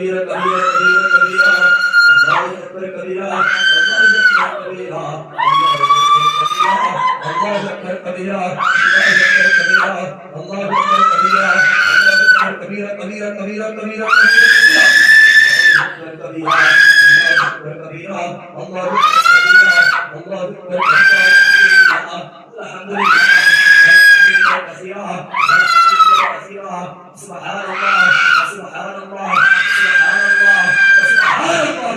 كبيرا كبيرا كبيرا الله أكبر كبيرا الله أكبر كبيرا الله أكبر كبيرا الله أكبر كبيرا الله أكبر كبيرا كبيرا كبيرا كبيرا أكبر كبيرا الله أكبر كبيرا الله أكبر كبيرا الله أكبر كبيرا الحمد لله كثيرا سبحان الله سبحان الله سبحان الله سبحان الله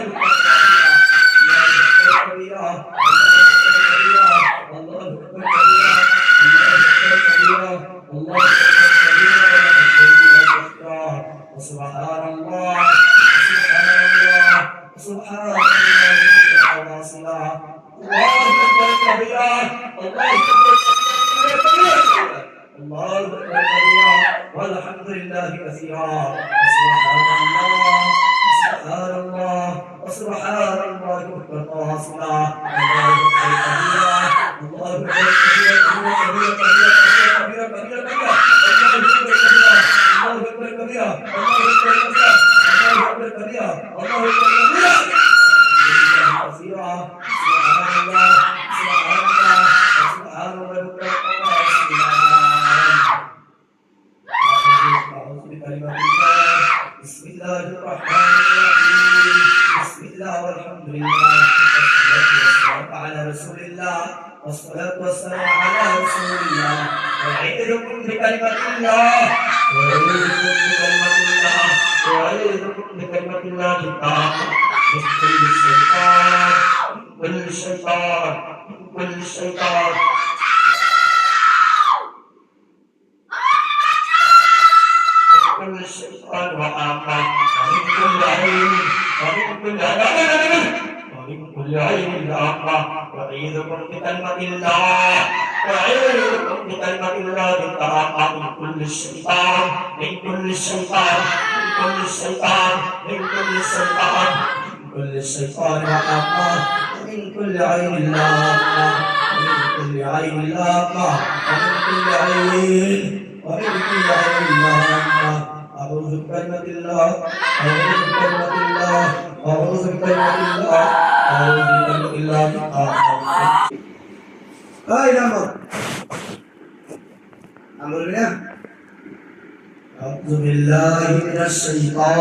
كبيرا الله أكبر كبيرا الله أكبر كبيرا سبحان الله سبحان الله الله أكبر كبيرا الله أكبر الله أكبر كبيرا والحمد لله كثيرا سبحان الله وسبحان الله بكرة وأصيلا الله أكبر كبيرا الله أكبر كبيرا كبيرا كبيرا الله أكبر كبيرا الله أكبر كبيرا الله أكبر كبيرا الله أكبر كبيرا كثيرا سبحان الله سبحان الله سبحان الله بكرة وأصيلا بسم الله الرحمن الرحيم بسم الله والحمد لله والصلاة والسلام على رسول الله والصلاة والسلام على رسول الله أعيذكم بكلمة الله وأعيذكم بكلمة الله التامة من كل شيطان كل شيطان كل شيطان كل الشيطان وآمة ومن كل عين ومن كل ومن كل عين لآمة وأعيذكم بكلمة الله وأعيذكم بكلمة الله التامة من كل الشيطان من كل الشيطان من كل الشيطان من كل الشيطان من كل الشيطان وآمة ومن كل عين لآمة ومن كل عين لآمة ومن كل عين ومن كل عين لآمة أعوذ بكلمة الله أعوذ بكلمة الله أعوذ بكلمة الله أعوذ بكلمة الله هاي نمر أمرنا أعوذ بالله من الشيطان